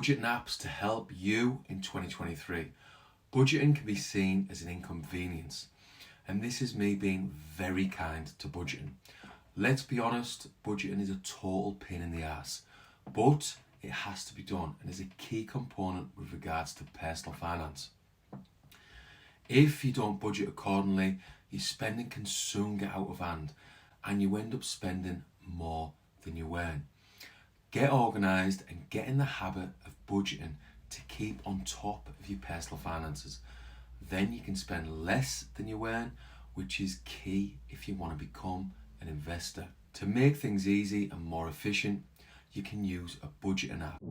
Budgeting apps to help you in 2023. Budgeting can be seen as an inconvenience, and this is me being very kind to budgeting. Let's be honest, budgeting is a total pain in the ass, but it has to be done and is a key component with regards to personal finance. If you don't budget accordingly, your spending can soon get out of hand and you end up spending more than you earn. Get organised and get in the habit of budgeting to keep on top of your personal finances. Then you can spend less than you earn, which is key if you want to become an investor. To make things easy and more efficient, you can use a budgeting app.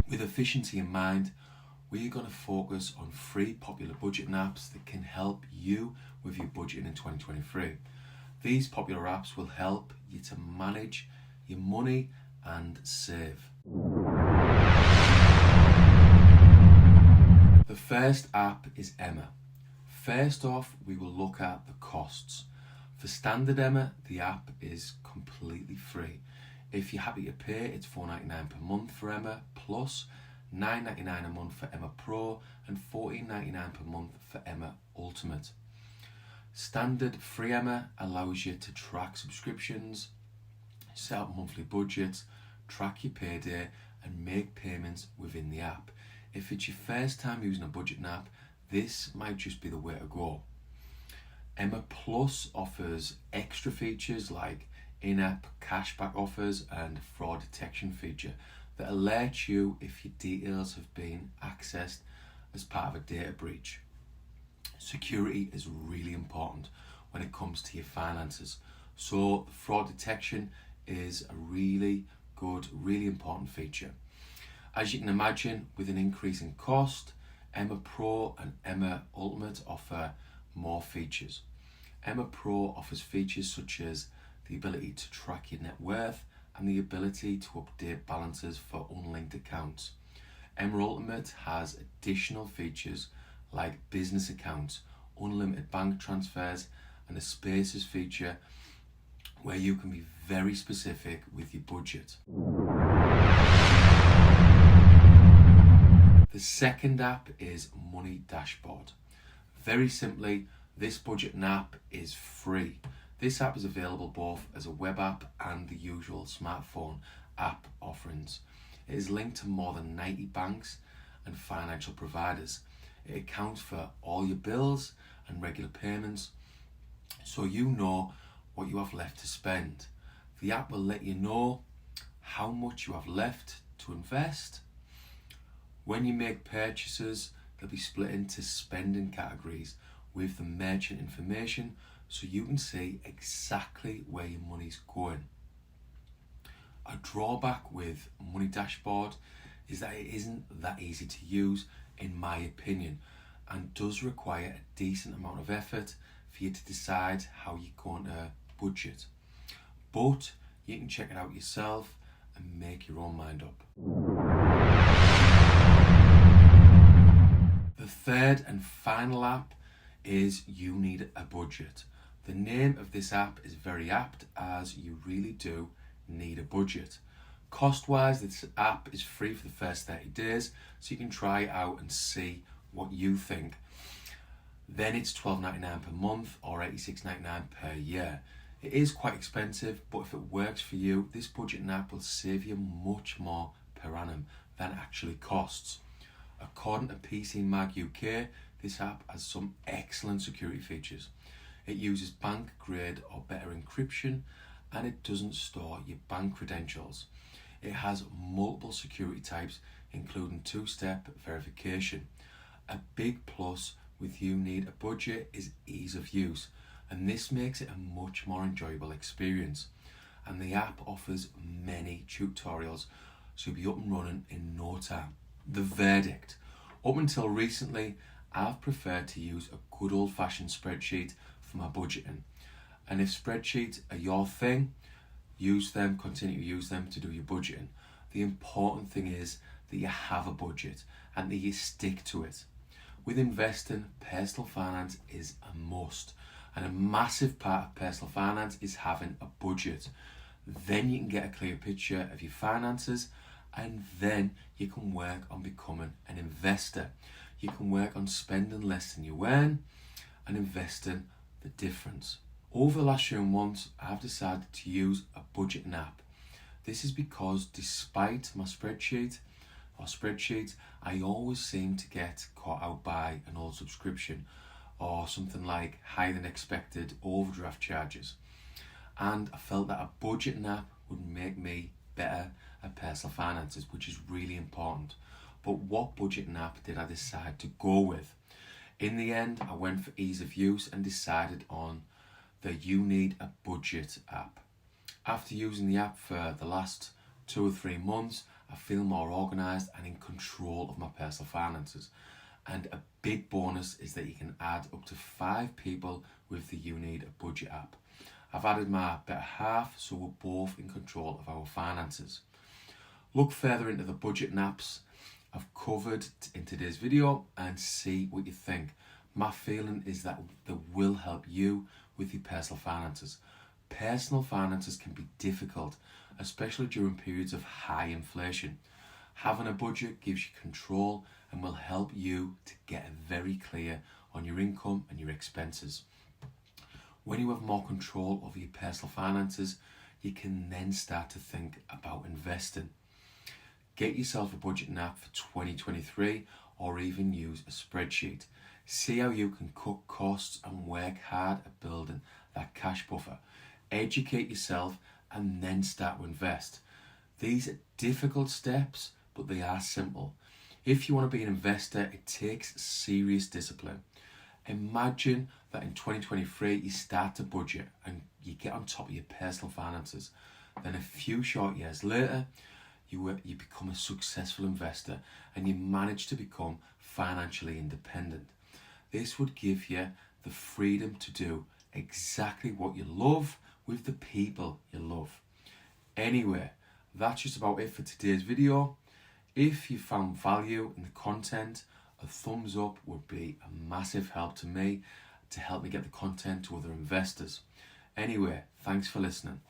With efficiency in mind, we're going to focus on 3 popular budgeting apps that can help you with your budgeting in 2023. These popular apps will help you to manage your money and save. The first app is Emma. First off, we will look at the costs. For standard Emma, the app is completely free. If you're happy to pay, it's $4.99 per month for Emma, plus $9.99 a month for Emma Pro and $14.99 per month for Emma Ultimate. Standard free Emma allows you to track subscriptions, set up monthly budgets, track your payday and make payments within the app. If it's your first time using a budgeting app, this might just be the way to go. Emma Plus offers extra features like in-app cashback offers and fraud detection feature that alert you if your details have been accessed as part of a data breach. Security is really important when it comes to your finances. So fraud detection is a really good, really important feature. As you can imagine, with an increase in cost, Emma Pro and Emma Ultimate offer more features. Emma Pro offers features such as the ability to track your net worth and the ability to update balances for unlinked accounts. Emma Ultimate has additional features like business accounts, unlimited bank transfers, and a spaces feature where you can be very specific with your budget. The second app is Money Dashboard. Very simply, this budgeting app is free. This app is available both as a web app and the usual smartphone app offerings. It is linked to more than 90 banks and financial providers. It accounts for all your bills and regular payments, so you know what you have left to spend. The app will let you know how much you have left to invest. When you make purchases, they'll be split into spending categories with the merchant information, so you can see exactly where your money's going. A drawback with Money Dashboard is that it isn't that easy to use, in my opinion, and does require a decent amount of effort for you to decide how you're going to budget. But you can check it out yourself and make your own mind up. The third and final app is You Need a Budget. The name of this app is very apt, as you really do need a budget. Cost-wise, this app is free for the first 30 days, so you can try it out and see what you think. Then it's $12.99 per month or $86.99 per year. It is quite expensive, but if it works for you, this budgeting app will save you much more per annum than it actually costs. According to PC Mag UK, this app has some excellent security features. It uses bank grade or better encryption, and it doesn't store your bank credentials. It has multiple security types, including 2-step verification. A big plus with You Need a Budget is ease of use, and this makes it a much more enjoyable experience. And the app offers many tutorials, so you'll be up and running in no time. The verdict: up until recently, I've preferred to use a good old-fashioned spreadsheet for my budgeting. And if spreadsheets are your thing, use them, continue to use them to do your budgeting. The important thing is that you have a budget and that you stick to it. With investing, personal finance is a must, and a massive part of personal finance is having a budget. Then you can get a clear picture of your finances, and then you can work on becoming an investor. You can work on spending less than you earn and investing the difference. Over the last few months, I've decided to use a budgeting app. This is because despite my spreadsheets, I always seem to get caught out by an old subscription or something like higher than expected overdraft charges. And I felt that a budgeting app would make me better at personal finances, which is really important. But what budgeting app did I decide to go with? In the end, I went for ease of use and decided on the You Need a Budget app. After using the app for the last 2 or 3 months, I feel more organised and in control of my personal finances. And a big bonus is that you can add up to 5 people with the You Need a Budget app. I've added my better half, so we're both in control of our finances. Look further into the budgeting apps I've covered in today's video and see what you think. My feeling is that they will help you with your personal finances. Personal finances can be difficult, especially during periods of high inflation. Having a budget gives you control and will help you to get very clear on your income and your expenses. When you have more control over your personal finances, you can then start to think about investing. Get yourself a budgeting app for 2023 or even use a spreadsheet. See how you can cut costs and work hard at building that cash buffer. Educate yourself and then start to invest. These are difficult steps, but they are simple. If you want to be an investor, it takes serious discipline. Imagine that in 2023 you start to budget and you get on top of your personal finances. Then a few short years later, you become a successful investor and you manage to become financially independent. This would give you the freedom to do exactly what you love with the people you love. Anyway, that's just about it for today's video. If you found value in the content, a thumbs up would be a massive help to me to help me get the content to other investors. Anyway, thanks for listening.